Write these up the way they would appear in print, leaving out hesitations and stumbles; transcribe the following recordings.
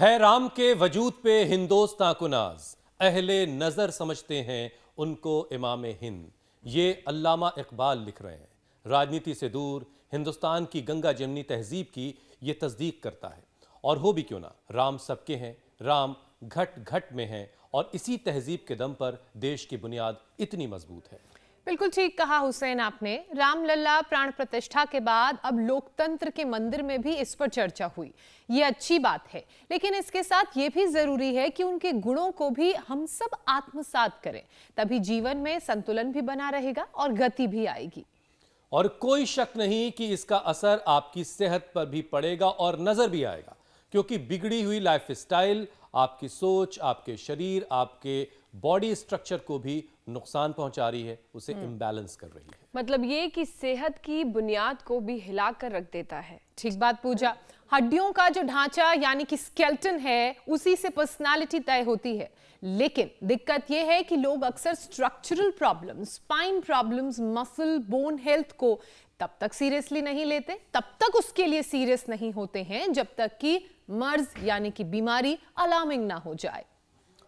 है राम के वजूद पे हिंदोस्तां को नाज, अहले नजर समझते हैं उनको इमाम हिंद। ये अल्लामा इकबाल लिख रहे हैं। राजनीति से दूर हिंदुस्तान की गंगा जमनी तहजीब की ये तस्दीक करता है। और हो भी क्यों ना, राम सबके हैं, राम घट घट में हैं, और इसी तहजीब के दम पर देश की बुनियाद इतनी मजबूत है। बिल्कुल ठीक कहा हुसैन आपने। रामलला प्राण प्रतिष्ठा के बाद अब लोकतंत्र के मंदिर में भी इस पर चर्चा हुई। ये अच्छी बात है, लेकिन इसके साथ ये भी जरूरी है कि उनके गुणों को भी हम सब आत्मसात करें, तभी जीवन में संतुलन भी बना रहेगा और गति भी आएगी। और कोई शक नहीं कि इसका असर आपकी सेहत पर भी पड़ेगा और नजर भी आएगा, क्योंकि बिगड़ी हुई लाइफस्टाइल आपकी सोच, आपके शरीर, आपके बॉडी स्ट्रक्चर को भी नुकसान पहुंचा रही है, उसे इम्बैलेंस कर रही है। मतलब ये कि सेहत की बुनियाद को भी हिलाकर रख देता है। ठीक बात पूजा। हड्डियों का जो ढांचा यानी कि स्केलेटन है, उसी से पर्सनालिटी तय होती है। लेकिन दिक्कत यह है कि लोग अक्सर structural problems, spine problems, muscle, bone health को तब तक सीरियसली नहीं लेते, तब तक उसके लिए सीरियस नहीं होते हैं जब तक कि मर्ज यानी कि बीमारी अलार्मिंग ना हो जाए।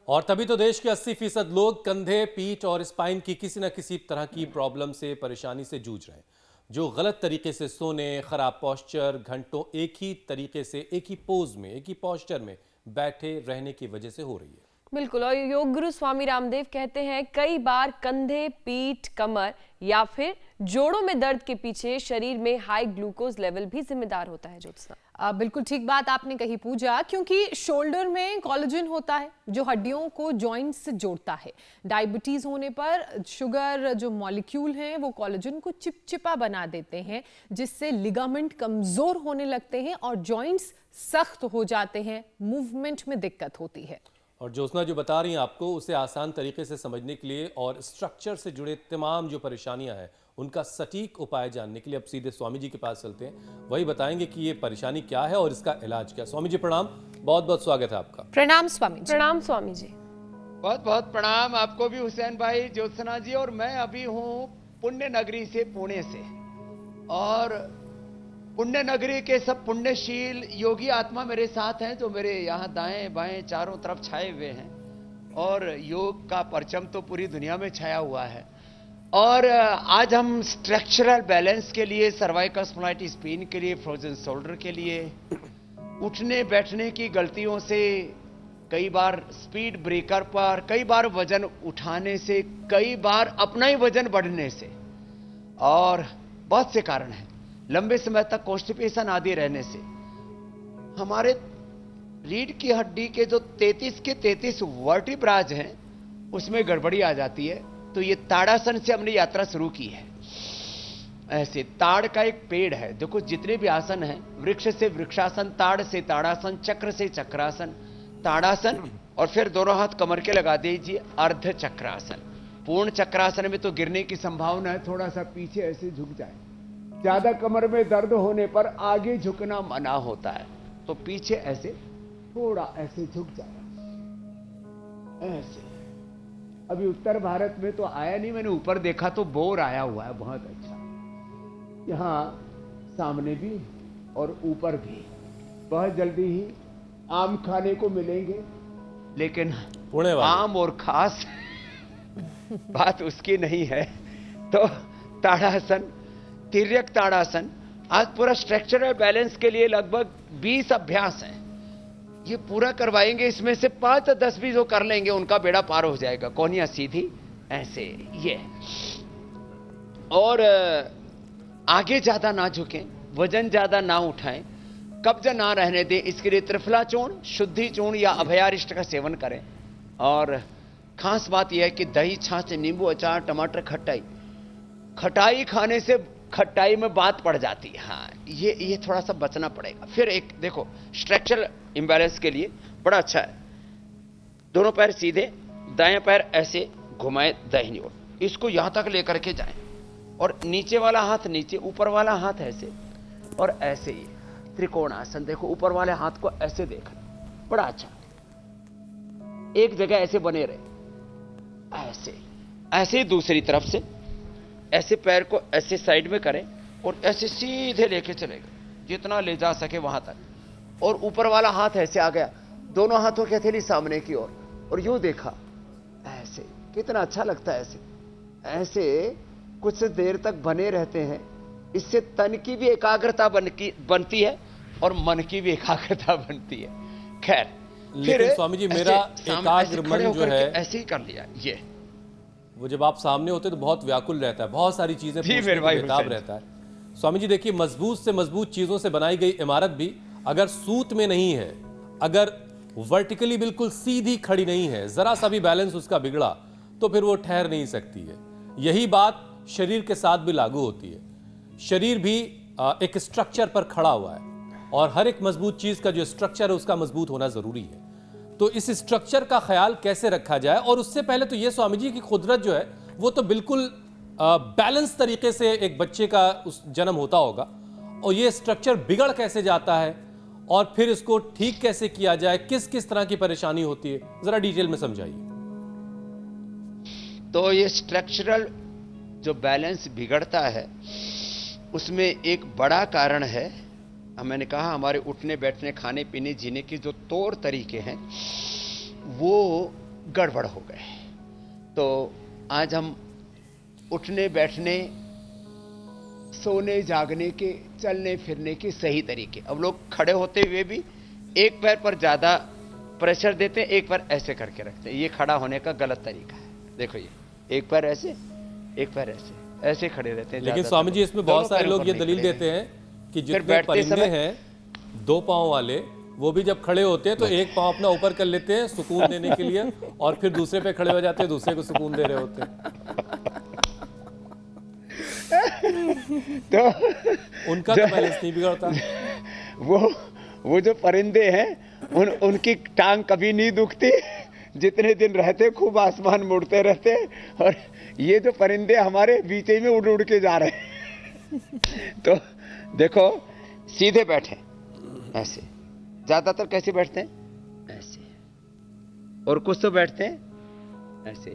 और तभी तो देश के 80% लोग कंधे, पीठ और स्पाइन की किसी न किसी तरह की प्रॉब्लम से, परेशानी से जूझ रहे हैं, जो गलत तरीके से सोने, खराब पोस्चर, घंटों एक ही तरीके से, एक ही पोज में, एक ही पोस्चर में बैठे रहने की वजह से हो रही है। बिल्कुल। और योग गुरु स्वामी रामदेव कहते हैं कई बार कंधे, पीठ, कमर या फिर जोड़ों में दर्द के पीछे शरीर में हाई ग्लूकोज लेवल भी जिम्मेदार होता है। ज्योत्सना, बिल्कुल ठीक बात आपने कही पूजा, क्योंकि शोल्डर में कोलेजन होता है जो हड्डियों को जॉइंट्स से जोड़ता है। डायबिटीज होने पर शुगर जो मॉलिक्यूल हैं वो कोलेजन को चिपचिपा बना देते हैं, जिससे लिगामेंट कमजोर होने लगते हैं और जॉइंट्स सख्त हो जाते हैं, मूवमेंट में दिक्कत होती है। और ज्योत्सना जो बता रही हैं आपको, उसे आसान तरीके से समझने के लिए और स्ट्रक्चर से जुड़े तमाम जो परेशानियां हैं उनका सटीक उपाय जानने के लिए अब सीधे स्वामी जी के पास चलते हैं। वही बताएंगे कि ये परेशानी क्या है और इसका इलाज क्या। स्वामी जी प्रणाम, बहुत बहुत स्वागत है आपका। प्रणाम स्वामी जी। प्रणाम स्वामी जी। बहुत बहुत प्रणाम आपको भी हुसैन भाई, ज्योत्सना जी। और मैं अभी हूँ पुण्य नगरी से, पुणे से। और पुण्य नगरी के सब पुण्यशील योगी आत्मा मेरे साथ हैं, जो मेरे यहाँ दाएं बाएं चारों तरफ छाए हुए हैं। और योग का परचम तो पूरी दुनिया में छाया हुआ है। और आज हम स्ट्रक्चरल बैलेंस के लिए, सर्वाइकल स्पॉन्डिलाइटिस पेन के लिए, फ्रोजन शोल्डर के लिए, उठने बैठने की गलतियों से, कई बार स्पीड ब्रेकर पर, कई बार वजन उठाने से, कई बार अपना ही वजन बढ़ने से, और बहुत से कारण हैं, लंबे समय तक कॉन्स्टिपेशन आदि रहने से, हमारे रीढ़ की हड्डी के जो 33 के 33 वर्टिब्राज हैं उसमें गड़बड़ी आ जाती है। तो ये ताड़ासन से हमने यात्रा शुरू की है। ऐसे ताड़ का एक पेड़ है, देखो जितने भी आसन हैं, वृक्ष से वृक्षासन, ताड़ से ताड़ासन, चक्र से चक्रासन, ताड़ासन, और फिर दोनों हाथ कमर के लगा दीजिए, अर्ध चक्रासन। पूर्ण चक्रासन में तो गिरने की संभावना है, थोड़ा सा पीछे ऐसे झुक जाए। ज्यादा कमर में दर्द होने पर आगे झुकना मना होता है, तो पीछे ऐसे थोड़ा ऐसे झुक जाए, ऐसे। अभी उत्तर भारत में तो आया नहीं, मैंने ऊपर देखा तो बोर आया हुआ है, बहुत अच्छा। यहाँ सामने भी और ऊपर भी बहुत जल्दी ही आम खाने को मिलेंगे, लेकिन आम और खास बात उसकी नहीं है। तो ताड़ासन, तिर्यक ताड़ासन, आज पूरा स्ट्रक्चरल बैलेंस के लिए लगभग 20 अभ्यास हैं, ये पूरा करवाएंगे। इसमें से 5 या 10 भी जो कर लेंगे उनका बेड़ा पार हो जाएगा। कोहनियां सीधी ऐसे, ये। और आगे ज्यादा ना झुकें, वजन ज्यादा ना उठाएं, कब्ज ना रहने दें, इसके लिए त्रिफला चूर्ण, शुद्धि चूर्ण या अभयारिष्ट का सेवन करें। और खास बात यह है कि दही, छाछ, नींबू, अचार, टमाटर, खटाई, खटाई खाने से खट्टाई में बात पड़ जाती है। हाँ, ये थोड़ा सा बचना पड़ेगा। फिर एक देखो, स्ट्रक्चरल इंबैलेंस के लिए बड़ा अच्छा है, दोनों पैर सीधे, दाएं पैर ऐसे घुमाए दाहिनी ओर, इसको यहां तक लेकर के जाएं, और नीचे वाला हाथ नीचे, ऊपर वाला हाथ ऐसे, और ऐसे ही त्रिकोण आसन। देखो ऊपर वाले हाथ को ऐसे देखना, बड़ा अच्छा, एक जगह ऐसे बने रहे, ऐसे ऐसे। दूसरी तरफ से ऐसे पैर को ऐसे साइड में करें और ऐसे सीधे लेके चलेगा, जितना ले जा सके वहां तक। और ऊपर वाला हाथ ऐसे आ गया, दोनों हाथों की हथेली सामने की ओर और यूं देखा, ऐसे कितना अच्छा लगता है। ऐसे ऐसे कुछ देर तक बने रहते हैं। इससे तन की भी एकाग्रता बनती है और मन की भी एकाग्रता बनती है। खैर, लेकिन स्वामी जी मेरा एकाग्र मन जो है ऐसे ही कर लिया। ये वो जब आप सामने होते तो बहुत व्याकुल रहता है, बहुत सारी चीजें पूछने को बेताब रहता है। स्वामी जी देखिए, मजबूत से मजबूत चीजों से बनाई गई इमारत भी अगर सूत में नहीं है, अगर वर्टिकली बिल्कुल सीधी खड़ी नहीं है, जरा सा भी बैलेंस उसका बिगड़ा तो फिर वो ठहर नहीं सकती है। यही बात शरीर के साथ भी लागू होती है। शरीर भी एक स्ट्रक्चर पर खड़ा हुआ है और हर एक मजबूत चीज का जो स्ट्रक्चर है उसका मजबूत होना जरूरी है। तो इस स्ट्रक्चर का ख्याल कैसे रखा जाए, और उससे पहले तो ये स्वामी जी की कुदरत जो है वो तो बिल्कुल बैलेंस तरीके से एक बच्चे का उस जन्म होता होगा, और ये स्ट्रक्चर बिगड़ कैसे जाता है और फिर इसको ठीक कैसे किया जाए, किस किस तरह की परेशानी होती है, जरा डिटेल में समझाइए। तो ये स्ट्रक्चरल जो बैलेंस बिगड़ता है उसमें एक बड़ा कारण है, मैंने कहा हमारे उठने बैठने खाने पीने जीने की जो तौर तरीके हैं वो गड़बड़ हो गए। तो आज हम उठने बैठने सोने जागने के चलने फिरने के सही तरीके, अब लोग खड़े होते हुए भी एक पैर पर ज्यादा प्रेशर देते हैं, एक पैर ऐसे करके रखते हैं। ये खड़ा होने का गलत तरीका है। देखो ये एक पैर ऐसे, एक पैर ऐसे, ऐसे खड़े रहते हैं। लेकिन स्वामी जी इसमें बहुत सारे लोग ये दलील देते हैं कि जितने परिंदे हैं दो पांव वाले, वो भी जब खड़े होते हैं तो एक पांव अपना ऊपर कर लेते हैं सुकून देने के लिए, और फिर दूसरे पे खड़े हो जाते हैं, दूसरे को सुकून दे रहे होते हैं। तो उनका तो बैलेंस नहीं बिगड़ता। वो जो परिंदे हैं उनकी टांग कभी नहीं दुखती, जितने दिन रहते खूब आसमान मुड़ते रहते, और ये जो परिंदे हमारे बीच में उड़ उड़ के जा रहे हैं। तो देखो सीधे बैठे ऐसे, ज्यादातर कैसे बैठते हैं ऐसे, और कुछ तो बैठते हैं ऐसे,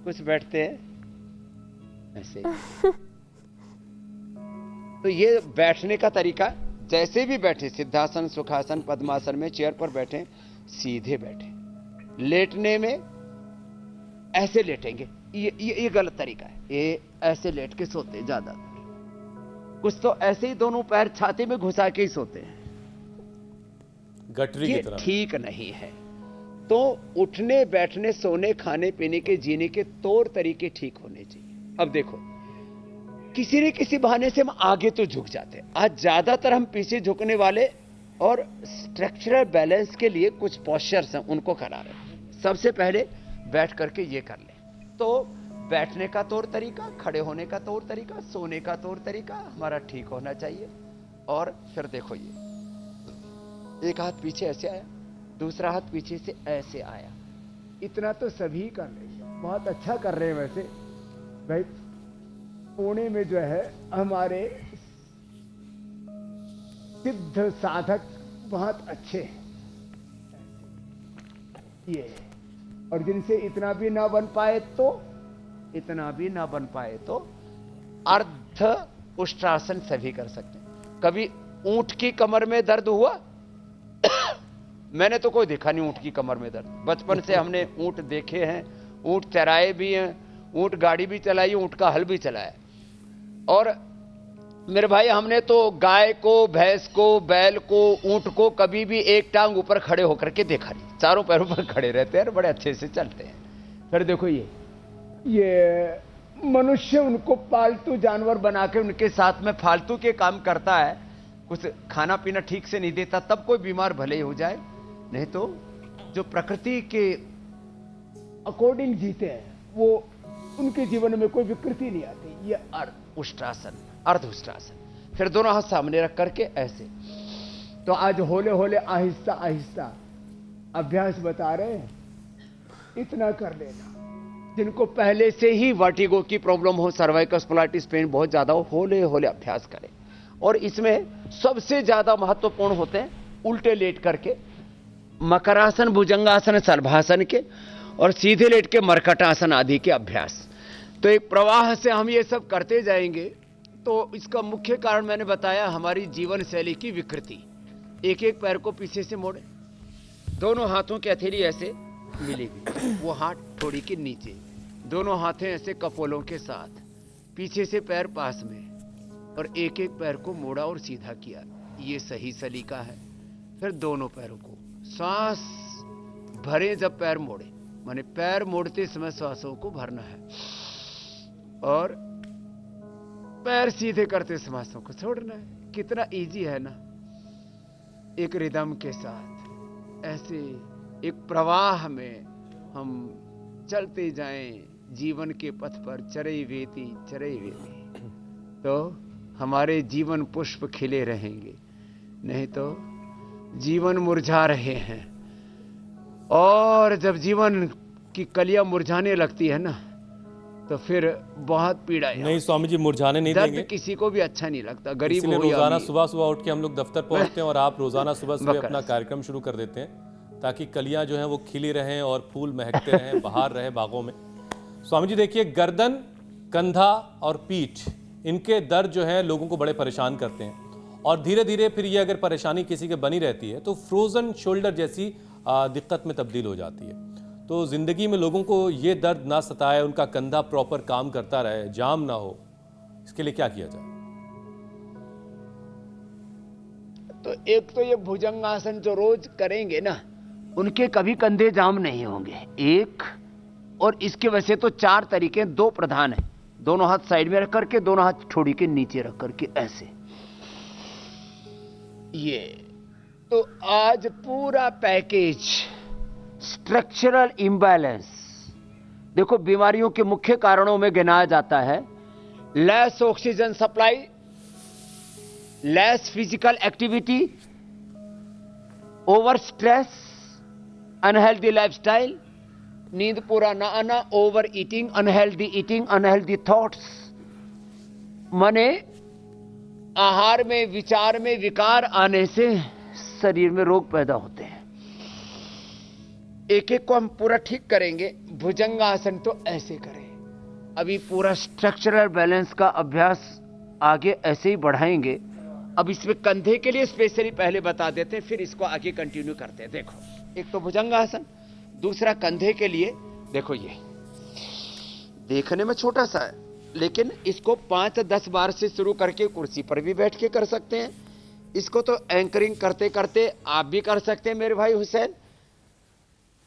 कुछ बैठते हैं ऐसे। तो ये बैठने का तरीका, जैसे भी बैठे, सिद्धासन सुखासन पद्मासन में चेयर पर बैठे, सीधे बैठे। लेटने में ऐसे लेटेंगे, ये गलत तरीका है। ये ऐसे लेट के सोते ज्यादा, कुछ तो ऐसे ही दोनों पैर छाती में घुसा के ही सोते हैं, गठरी की तरह। ठीक नहीं है। तो उठने बैठने सोने खाने पीने के जीने के तौर तरीके ठीक होने चाहिए। अब देखो, किसी न किसी बहाने से हम आगे तो झुक जाते हैं, आज ज्यादातर हम पीछे झुकने वाले, और स्ट्रक्चरल बैलेंस के लिए कुछ पोस्चर्स हैं उनको करा रहे हैं। सबसे पहले बैठ करके ये कर ले, तो बैठने का तौर तरीका, खड़े होने का तौर तरीका, सोने का तौर तरीका हमारा ठीक होना चाहिए। और फिर देखो ये एक हाथ पीछे ऐसे आया, दूसरा हाथ पीछे से ऐसे आया, इतना तो सभी कर रहे, बहुत अच्छा कर रहे हैं। वैसे भाई पुणे में जो है हमारे सिद्ध साधक बहुत अच्छे हैं ये, और जिनसे इतना भी ना बन पाए तो, इतना भी ना बन पाए तो अर्ध उष्ट्रासन सभी कर सकते हैं। कभी ऊंट की कमर में दर्द हुआ? मैंने तो कोई देखा नहीं ऊंट की कमर में दर्द। बचपन से हमने ऊंट देखे हैं, ऊंट चराए भी हैं, ऊंट गाड़ी भी चलाई, ऊंट का हल भी चलाया। और मेरे भाई हमने तो गाय को, भैंस को, बैल को, ऊंट को कभी भी एक टांग ऊपर खड़े होकर के देखा नहीं, चारों पैरों पर खड़े रहते हैं, बड़े अच्छे से चलते हैं। फिर देखो ये मनुष्य उनको पालतू जानवर बना के उनके साथ में फालतू के काम करता है, कुछ खाना पीना ठीक से नहीं देता, तब कोई बीमार भले ही हो जाए, नहीं तो जो प्रकृति के अकॉर्डिंग जीते हैं वो उनके जीवन में कोई विकृति नहीं आती। ये उष्ट्रासन, अर्ध उष्ट्रासन। फिर दोनों हाथ सामने रख करके ऐसे। तो आज होले होले आहिस्ता आहिस्ता अभ्यास बता रहे हैं, इतना कर लेना। जिनको पहले से ही वर्टिगो की प्रॉब्लम हो, सर्वाइकल स्पॉन्डिलाइटिस पेन बहुत ज्यादा हो, होले होले अभ्यास करें। और इसमें सबसे ज्यादा महत्वपूर्ण होते हैं उल्टे लेट करके मकरासन, भुजंगासन, सलभासन के, और सीधे लेट के मरकटासन आदि के अभ्यास। तो एक प्रवाह से हम ये सब करते जाएंगे। तो इसका मुख्य कारण मैंने बताया, हमारी जीवन शैली की विकृति। एक एक पैर को पीछे से मोड़े, दोनों हाथों की हथेली ऐसे मिलेगी, वो हाथ ठोड़ी के नीचे, दोनों हाथें ऐसे कपोलों के साथ, पीछे से पैर पास में, और एक एक पैर को मोड़ा और सीधा किया। ये सही सलीका है। फिर दोनों पैरों को सांस भरे जब पैर मोड़े, माने पैर मोड़ते समय सांसों को भरना है, और पैर सीधे करते समय सांसों को छोड़ना है। कितना इजी है ना। एक रिदम के साथ ऐसे एक प्रवाह में हम चलते जाएं जीवन के पथ पर, चरई वेती तो हमारे जीवन पुष्प खिले रहेंगे, नहीं तो जीवन मुरझा रहे हैं। और जब जीवन की कलियां मुरझाने लगती है ना, तो फिर बहुत पीड़ा है। नहीं स्वामी जी, मुरझाने नहीं देंगे। दर्द किसी को भी अच्छा नहीं लगता, गरीब हो या रोजाना अमीर। सुबह सुबह उठ के हम लोग दफ्तर पहुंचते हैं और आप रोजाना सुबह सुबह अपना कार्यक्रम शुरू कर देते हैं ताकि कलियां जो हैं वो खिली रहें और फूल महकते रहें, बाहर रहे बागों में। स्वामी जी देखिए, गर्दन, कंधा और पीठ, इनके दर्द जो है लोगों को बड़े परेशान करते हैं, और धीरे धीरे फिर ये अगर परेशानी किसी के बनी रहती है तो फ्रोजन शोल्डर जैसी दिक्कत में तब्दील हो जाती है। तो जिंदगी में लोगों को ये दर्द ना सताए, उनका कंधा प्रॉपर काम करता रहे, जाम ना हो, इसके लिए क्या किया जाए? तो एक तो ये भुजंगासन जो रोज करेंगे ना, उनके कभी कंधे जाम नहीं होंगे। एक, और इसके वैसे तो 4 तरीके, 2 प्रधान है। दोनों हाथ साइड में रख करके, दोनों हाथ ठोड़ी के नीचे रख करके ऐसे। ये तो आज पूरा पैकेज स्ट्रक्चरल इम्बैलेंस। देखो, बीमारियों के मुख्य कारणों में गिनाया जाता है less oxygen supply, less physical activity, over stress, unhealthy lifestyle, नींद पूरा ना आना, ओवर ईटिंग, अनहेल्दी थॉट्स, माने आहार में, विचार में विकार आने से शरीर में रोग पैदा होते हैं। एक एक को हम पूरा ठीक करेंगे। भुजंगासन तो ऐसे करें। अभी पूरा स्ट्रक्चरल बैलेंस का अभ्यास आगे ऐसे ही बढ़ाएंगे। अब इसमें कंधे के लिए स्पेशली पहले बता देते हैं, फिर इसको आगे कंटिन्यू करते हैं। देखो, एक तो भुजंगासन, दूसरा कंधे के लिए देखो, ये देखने में छोटा सा है, लेकिन इसको 5-10 बार से शुरू करके कुर्सी पर भी बैठ के कर सकते हैं। इसको तो एंकरिंग करते करते आप भी कर सकते हैं। मेरे भाई हुसैन,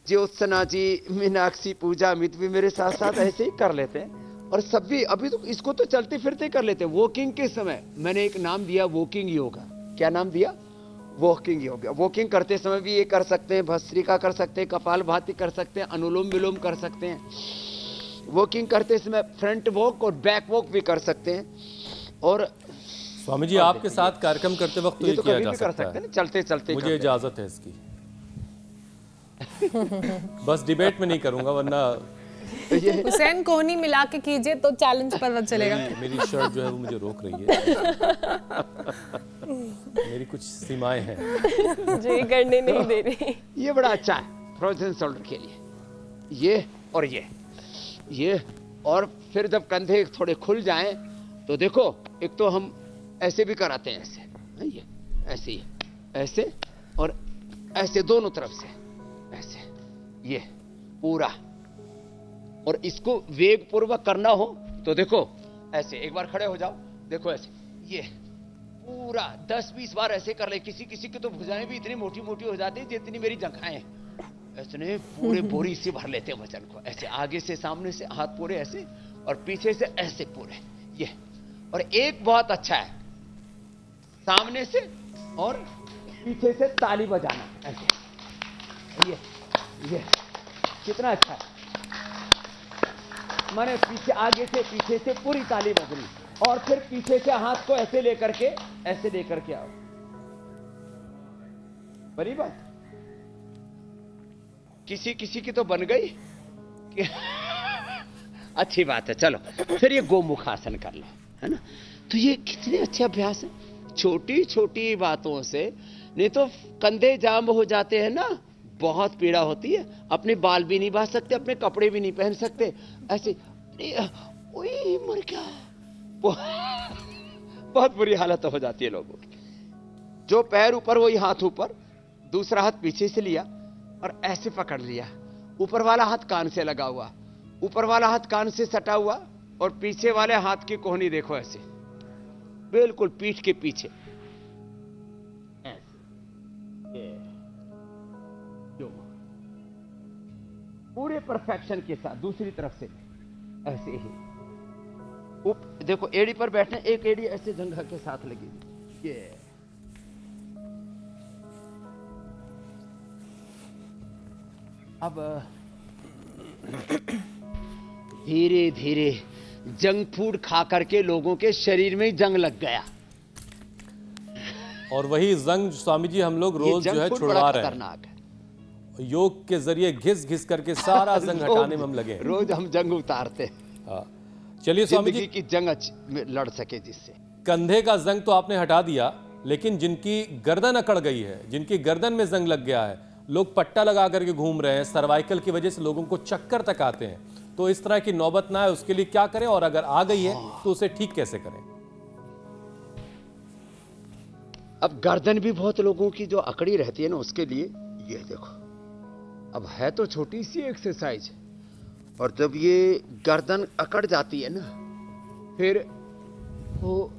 ज्योत्सना जी, मीनाक्षी, पूजा, अमित भी मेरे साथ साथ ऐसे ही कर लेते हैं, और सब भी अभी तो इसको तो चलते फिरते कर लेते हैं। वॉकिंग के समय मैंने एक नाम दिया, वॉकिंग योगा। क्या नाम दिया? वॉकिंग योगा। वॉकिंग करते समय भी ये कर सकते हैं, भस्त्रिका कर सकते हैं, कपालभाति कर सकते हैं, अनुलोम विलोम कर सकते हैं। वॉकिंग करते समय फ्रंट वॉक और बैक वॉक भी कर सकते हैं। और स्वामी जी, आपके साथ कार्यक्रम करते वक्त तो ये किया जा सकता है, चलते चलते। मुझे इजाजत है इसकी। बस डिबेट में नहीं करूंगा, वरना हुसैन कोहनी मिला के कीजिए तो चैलेंज पता चलेगा। मेरी शर्ट जो है वो मुझे रोक रही है। मेरी कुछ सीमाएं हैं जो ये करने नहीं दे रही। ये बड़ा अच्छा है फ्रोजन शोल्डर के लिए, ये और ये। और फिर जब कंधे थोड़े खुल जाएं तो देखो, एक तो हम ऐसे भी कराते हैं, ऐसे, ये ऐसे ही, ऐसे और ऐसे, दोनों तरफ से ऐसे, ये पूरा। और इसको वेग पूर्वक करना हो तो देखो ऐसे, एक बार खड़े हो जाओ, देखो ऐसे, ये पूरा 10-20 बार ऐसे कर ले। किसी किसी की तो भुजाएं भी इतनी मोटी मोटी हो जाती है जितनी मेरी जंघाएं। ऐसे पूरे बोरी से भर लेते हैं वजन को, ऐसे आगे से, सामने से, हाथ पूरे ऐसे, और पीछे से ऐसे पूरे, ये। और एक बहुत अच्छा है, सामने से और पीछे से ताली बजाना, ऐसे, ये कितना अच्छा है। माने पीछे, आगे से, पीछे से पूरी ताली बजनी, और फिर पीछे से हाथ को ऐसे लेकर के, ऐसे लेकर के आओ। बड़ी बात। किसी किसी की तो बन गई कि अच्छी बात है। चलो फिर ये गोमुखासन कर लो, है ना। तो ये कितने अच्छे अभ्यास है, छोटी छोटी बातों से। नहीं तो कंधे जाम हो जाते हैं ना, बहुत पीड़ा होती है। अपने बाल भी नहीं बांध सकते, अपने कपड़े भी नहीं पहन सकते, ऐसे ओए मर गया। बहुत बुरी हालत हो जाती है लोगों की। जो पैर ऊपर वही हाथ ऊपर, दूसरा हाथ पीछे से लिया, और ऐसे पकड़ लिया। ऊपर वाला हाथ कान से लगा हुआ, ऊपर वाला हाथ कान से सटा हुआ, और पीछे वाले हाथ की कोहनी देखो ऐसे, बिल्कुल पीठ के पीछे ऐसे, पूरे परफेक्शन के साथ। दूसरी तरफ से ऐसे ही देखो, एड़ी पर बैठने, एक एड़ी ऐसे जंघा के साथ लगेगी। ये अब धीरे धीरे जंक फूड खा करके लोगों के शरीर में जंग लग गया, और वही जंग स्वामी जी हम लोग रोज जो है छुड़वा रहे हैं। योग के जरिए घिस घिस करके सारा जंग हटाने में हम लगे। रोज हम जंग उतारते। चलिए स्वामी जी की जंग लड़ सके जिससे। कंधे का जंग तो आपने हटा दिया, लेकिन जिनकी गर्दन अकड़ गई है, जिनकी गर्दन में जंग लग गया है, लोग पट्टा लगा करके घूम रहे हैं, सर्वाइकल की वजह से लोगों को चक्कर तक आते हैं, तो इस तरह की नौबत ना आए उसके लिए क्या करें, और अगर आ गई है तो उसे ठीक कैसे करें? अब गर्दन भी बहुत लोगों की जो अकड़ी रहती है ना, उसके लिए ये देखो, अब है तो छोटी सी एक्सरसाइज, और जब ये गर्दन अकड़ जाती है ना, फिर वो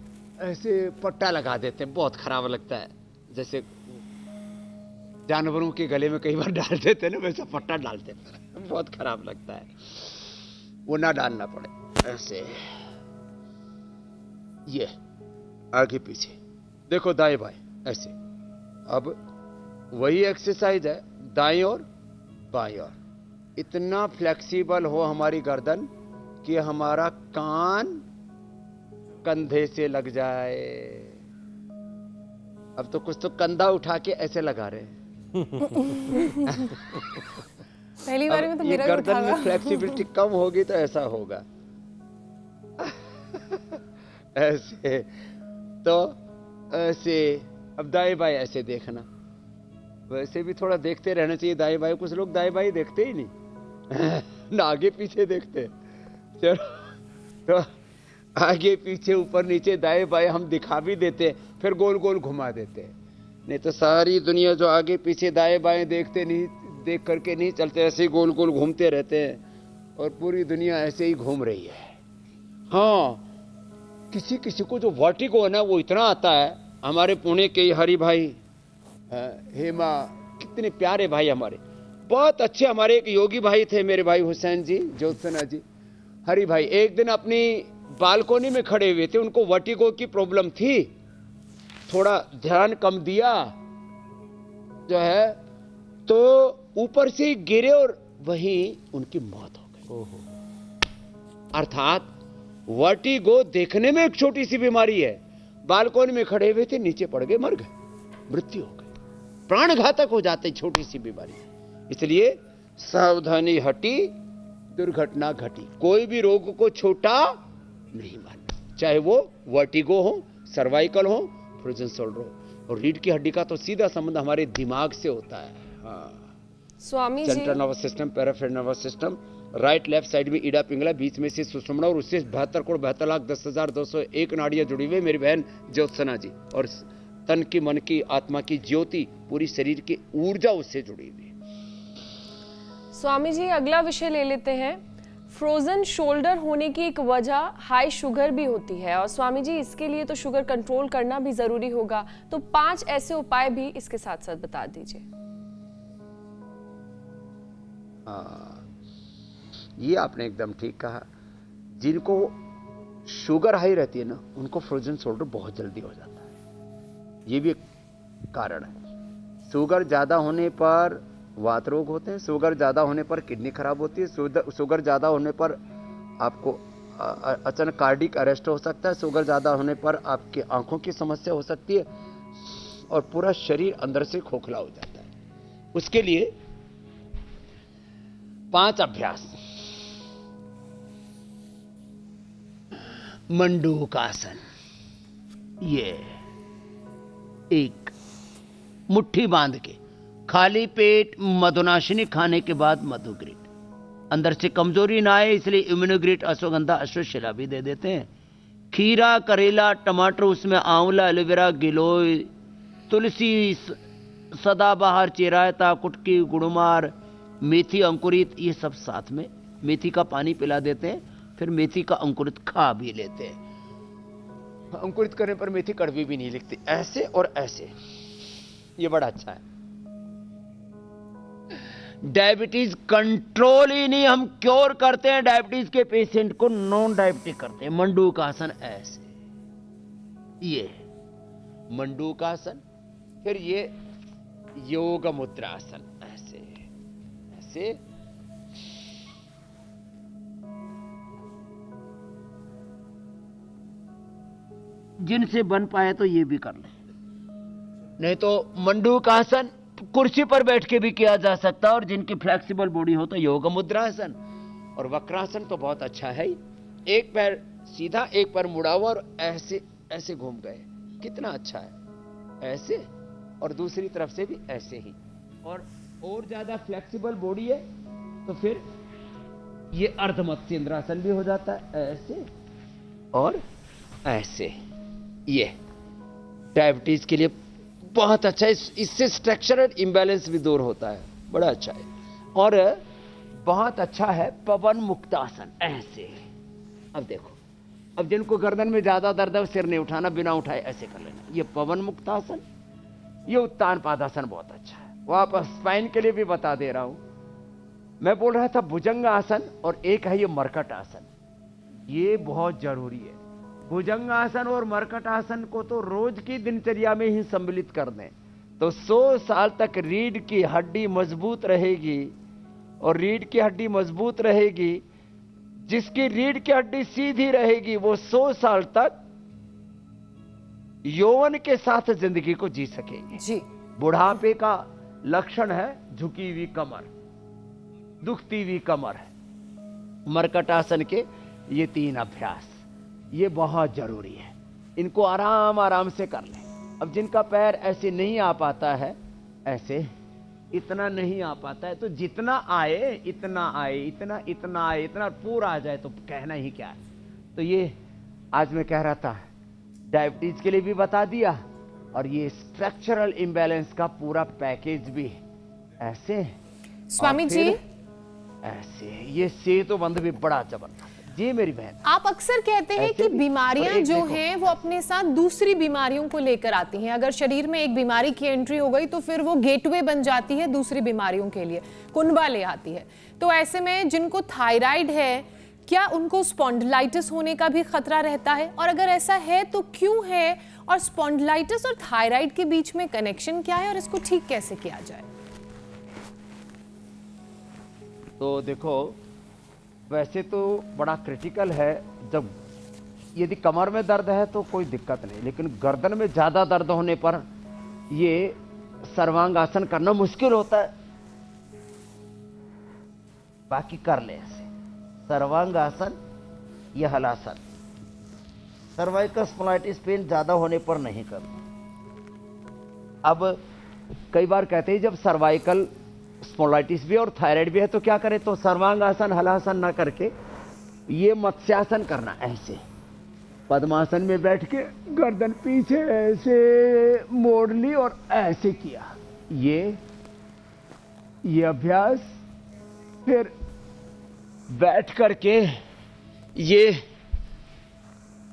ऐसे पट्टा लगा देते हैं, बहुत खराब लगता है। जैसे जानवरों के गले में कई बार डाल देते हैं ना, वैसा पट्टा डालते हैं, बहुत खराब लगता है। वो ना डालना पड़े। ऐसे ये आगे पीछे देखो, दाएं बाएं ऐसे। अब वही एक्सरसाइज है, दाएं और बाएं और। इतना फ्लेक्सिबल हो हमारी गर्दन कि हमारा कान कंधे से लग जाए। अब तो कुछ तो कंधा उठा के ऐसे लगा रहे हैं। पहली बार में तो मेरा गर्दन में फ्लेक्सिबिलिटी कम होगी तो ऐसा होगा। ऐसे तो ऐसे। अब दाएं बाएं ऐसे देखना, वैसे भी थोड़ा देखते रहना चाहिए दाएं बाएं। कुछ लोग दाएं बाएं देखते ही नहीं ना आगे पीछे देखते। चलो तो आगे पीछे ऊपर नीचे दाएं बाएं हम दिखा भी देते, फिर गोल गोल घुमा देते। नहीं तो सारी दुनिया जो आगे पीछे दाएं बाएं देखते नहीं, देख करके नहीं चलते, ऐसे ही गोल गोल घूमते रहते हैं, और पूरी दुनिया ऐसे ही घूम रही है। हाँ, किसी किसी को जो वर्टिगो है ना, वो इतना आता है। हमारे पुणे के हरि भाई हेमा, कितने प्यारे भाई हमारे, बहुत अच्छे। हमारे एक योगी भाई थे, मेरे भाई हुसैन जी, ज्योत्सना जी, हरि भाई। एक दिन अपनी बालकोनी में खड़े हुए थे, उनको वर्टिगो की प्रॉब्लम थी, थोड़ा ध्यान कम दिया जो है, तो ऊपर से गिरे और वहीं उनकी मौत हो गई। अर्थात वर्टिगो देखने में एक छोटी सी बीमारी है, बालकोनी में खड़े हुए थे, नीचे पड़ गए, मर गए, मृत्यु हो गई। प्राण घातक हो जाते छोटी सी बीमारी। इसलिए सावधानी हटी, दुर्घटना घटी। कोई भी रोग को छोटा नहीं मानना, चाहे वो वर्टिगो हो, सर्वाइकल हो, फ्रोजन शोल्डर हो। और रीढ़ की हड्डी का तो सीधा संबंध हमारे दिमाग से होता है। हाँ, Swami ji, central nervous system, peripheral nervous system, right left side में ईड़ा पिंगला, बीच में से सुषुम्ना, और उससे 72,72,10,201 नाड़ियां जुड़ी हुई। मेरी बहन ज्योत्सना जी, और तन की, मन की, आत्मा की ज्योति, पूरी शरीर की ऊर्जा उससे जुड़ी हुई। स्वामी जी अगला विषय ले लेते हैं। फ्रोजन शोल्डर होने की एक वजह हाई शुगर भी होती है, और स्वामी जी इसके लिए तो शुगर कंट्रोल करना भी जरूरी होगा, तो 5 ऐसे उपाय भी इसके साथ साथ बता दीजिए। ये आपने एकदम ठीक कहा। जिनको शुगर हाई रहती है ना, उनको फ्रोजन शोल्डर बहुत जल्दी हो जाता है। ये भी एक कारण है। शुगर ज्यादा होने पर वात रोग होते हैं, शुगर ज्यादा होने पर किडनी खराब होती है, शुगर ज्यादा होने पर आपको अचानक कार्डिक अरेस्ट हो सकता है, शुगर ज्यादा होने पर आपकी आंखों की समस्या हो सकती है, और पूरा शरीर अंदर से खोखला हो जाता है। उसके लिए 5 अभ्यास। मंडूकासन, ये एक मुट्ठी बांध के खाली पेट मधुनाशिनी खाने के बाद मधुग्रिट, अंदर से कमजोरी ना आए इसलिए इम्यूनोग्रिट, अश्वगंधा, अश्वशिला भी दे देते हैं। खीरा, करेला, टमाटर, उसमें आंवला, एलोवेरा, गिलोय, तुलसी, सदाबहार, चिरायता, कुटकी, गुड़मार, मेथी अंकुरित, ये सब साथ में। मेथी का पानी पिला देते हैं, फिर मेथी का अंकुरित खा भी लेते हैं। अंकुरित करने पर मेथी कड़वी भी नहीं लगती। ऐसे और ऐसे, ये बड़ा अच्छा है। डायबिटीज कंट्रोल ही नहीं, हम क्योर करते हैं डायबिटीज के पेशेंट को, नॉन डायबिटिक करते हैं। मंडूकासन ऐसे, ये मंडूकासन, फिर ये योग मुद्रासन ऐसे ऐसे। जिनसे बन पाए तो ये भी कर लें, नहीं तो मंडूकासन कुर्सी पर बैठ के भी किया जा सकता है, और जिनकी फ्लेक्सिबल बॉडी हो तो योग मुद्रासन। और वक्रासन तो बहुत अच्छा है ही, एक पैर सीधा एक पैर मुड़ा हुआ और ऐसे ऐसे घूम गए, कितना अच्छा है। ऐसे, और दूसरी तरफ से भी ऐसे ही। और ज्यादा फ्लेक्सिबल बॉडी है तो फिर ये अर्धमत्स्येंद्रासन भी हो जाता है, ऐसे और ऐसे। ये डायबिटीज के लिए बहुत अच्छा है, इससे स्ट्रक्चरल इंबैलेंस भी दूर होता है, बड़ा अच्छा है। और बहुत अच्छा है पवन मुक्तासन ऐसे। अब देखो, अब जिनको गर्दन में ज्यादा दर्द है सिर नहीं उठाना, बिना उठाए ऐसे कर लेना, ये पवन मुक्तासन। ये उत्तान पादासन बहुत अच्छा है, वो आप स्पाइन के लिए भी बता दे रहा हूं। मैं बोल रहा था भुजंग आसन, और एक है ये मरकट आसन, ये बहुत जरूरी है। भुजंग आसन और मरकट आसन को तो रोज की दिनचर्या में ही सम्मिलित कर दें तो 100 साल तक रीढ़ की हड्डी मजबूत रहेगी। और रीढ़ की हड्डी मजबूत रहेगी, जिसकी रीढ़ की हड्डी सीधी रहेगी वो 100 साल तक यौवन के साथ जिंदगी को जी सकेंगे जी। बुढ़ापे का लक्षण है झुकी हुई कमर, दुखती हुई कमर है। मरकट आसन के ये 3 अभ्यास ये बहुत जरूरी है, इनको आराम आराम से कर लें। अब जिनका पैर ऐसे नहीं आ पाता है, ऐसे इतना नहीं आ पाता है, तो जितना आए इतना आए, इतना इतना आए, इतना पूरा आ जाए तो कहना ही क्या है। तो ये आज मैं कह रहा था डायबिटीज के लिए भी बता दिया, और ये स्ट्रक्चरल इम्बैलेंस का पूरा पैकेज भी ऐसे। स्वामी जी ऐसे ये सेतु बंध भी बड़ा जबरदस्त है। जी मेरी बहन, आप अक्सर कहते हैं कि बीमारियां जो हैं वो अपने साथ दूसरी बीमारियों को लेकर आती हैं। अगर शरीर में एक बीमारी की एंट्री हो गई तो फिर वो गेटवे बन जाती है दूसरी बीमारियों के लिए, कुनबा ले आती है। तो ऐसे में जिनको थायराइड है, क्या उनको स्पॉन्डिलाइटिस होने का भी खतरा रहता है? और अगर ऐसा है तो क्यों है? और स्पॉन्डिलाइटिस और थायराइड के बीच में कनेक्शन क्या है और इसको ठीक कैसे किया जाए? तो देखो, वैसे तो बड़ा क्रिटिकल है। जब यदि कमर में दर्द है तो कोई दिक्कत नहीं, लेकिन गर्दन में ज्यादा दर्द होने पर ये सर्वांगासन करना मुश्किल होता है। बाकी कर ले ऐसे सर्वांगासन, यह हलासन। सर्वाइकल स्पॉन्डिलाइटिस पेन ज्यादा होने पर नहीं करना। अब कई बार कहते हैं जब सर्वाइकल स्पॉन्डिलाइटिस भी और थायराइड भी है तो क्या करें, तो सर्वांगासन हलासन ना करके ये मत्स्यासन करना। ऐसे पद्मासन में बैठ के गर्दन पीछे ऐसे मोड़ ली और ऐसे किया, ये अभ्यास। फिर बैठ करके ये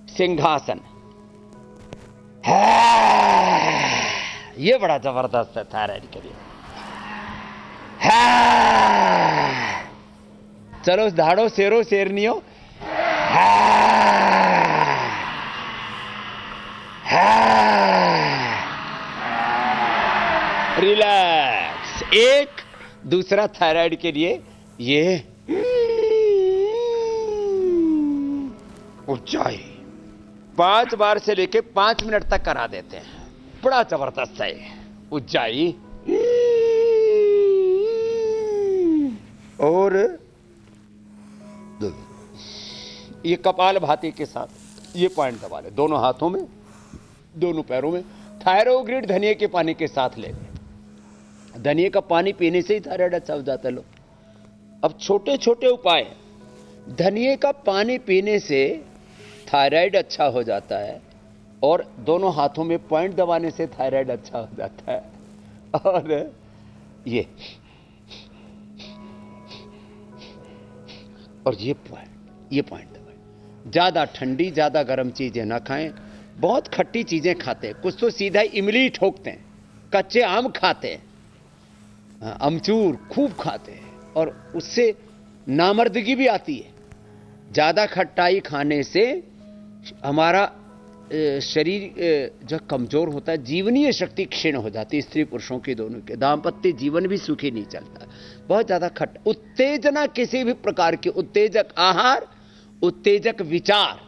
सिंहासन है, ये बड़ा जबरदस्त है थायराइड के लिए। चलो धाड़ो शेरो शेरनियो, रिलैक्स। एक दूसरा थायराइड के लिए ये ऊंचाई 5 बार से लेके 5 मिनट तक करा देते हैं, बड़ा जबरदस्त है। ऊंचाई और ये कपाल भाती के साथ ये पॉइंट दबा ले, दोनों हाथों में, दोनों पैरों में। थायरोग्रिड धनिया के पानी के साथ ले लें। धनिया का पानी पीने से ही थायराइड अच्छा हो जाता है लोग। अब छोटे छोटे उपाय, धनिया का पानी पीने से थायराइड अच्छा हो जाता है, और दोनों हाथों में पॉइंट दबाने से थायराइड अच्छा हो जाता है। और ये पॉइंट दबाएं। ज्यादा ठंडी ज्यादा गर्म चीजें ना खाएं। बहुत खट्टी चीजें खाते हैं, कुछ तो सीधा इमली ठोकते हैं, कच्चे आम खाते हैं, अमचूर खूब खाते हैं और उससे नामर्दगी भी आती है। ज्यादा खट्टाई खाने से हमारा शरीर जो कमजोर होता है, जीवनीय शक्ति क्षीण हो जाती है। स्त्री पुरुषों के दोनों के दाम्पत्य जीवन भी सुखी नहीं चलता। बहुत ज्यादा उत्तेजना, किसी भी प्रकार के उत्तेजक आहार, उत्तेजक विचार,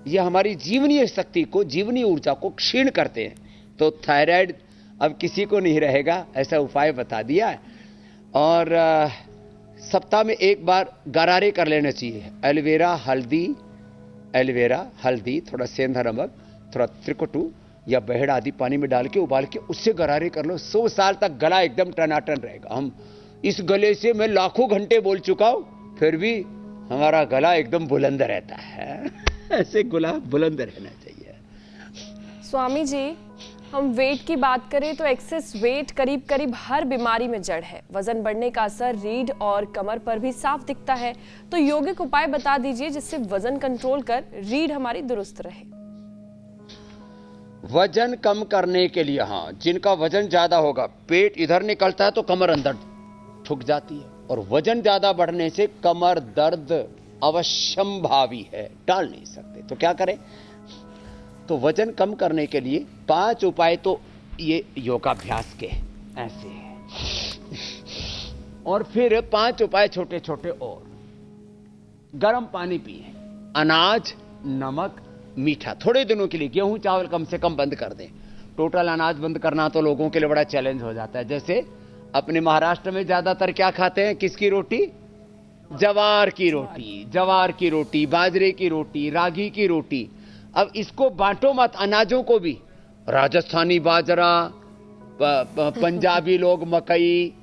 ये हमारी जीवनीय शक्ति को, जीवनीय ऊर्जा को क्षीण करते हैं। तो थायराइड अब किसी को नहीं रहेगा, ऐसा उपाय बता दिया है। और सप्ताह में एक बार गरारे कर लेना चाहिए। एलोवेरा हल्दी, थोड़ा सेंधा नमक, थोड़ा त्रिकटू या बहेड़ आदि पानी में डाल के उबाल के उससे गरारे कर लो। 100 साल तक गला एकदम टनाटन रहेगा। हम इस गले से मैं लाखों घंटे बोल चुका हूं, फिर भी हमारा गला एकदम बुलंद रहता है। ऐसे गला बुलंद रहना चाहिए। स्वामी जी, हम वेट की बात करें तो एक्सेस वेट करीब करीब हर बीमारी में जड़ है। वजन बढ़ने का असर रीढ़ और कमर पर भी साफ दिखता है। तो यौगिक उपाय बता दीजिए जिससे वजन कंट्रोल कर रीढ़ हमारी दुरुस्त रहे। वजन कम करने के लिए, हाँ, जिनका वजन ज्यादा होगा, पेट इधर निकलता है तो कमर अंदर ठुक जाती है, और वजन ज्यादा बढ़ने से कमर दर्द अवश्यंभावी है, टाल नहीं सकते। तो क्या करें? तो वजन कम करने के लिए 5 उपाय तो ये योगाभ्यास के ऐसे हैं, और फिर 5 उपाय छोटे छोटे और। गर्म पानी पिए, अनाज, नमक, मीठा थोड़े दिनों के लिए। गेहूं चावल कम से कम बंद कर दें। टोटल अनाज बंद करना तो लोगों के लिए बड़ा चैलेंज हो जाता है। जैसे अपने महाराष्ट्र में ज्यादातर क्या खाते हैं? किसकी रोटी? जवार की रोटी, बाजरे की रोटी, रागी की रोटी। अब इसको बांटो मत, अनाजों को भी। राजस्थानी बाजरा, पंजाबी लोग मकई,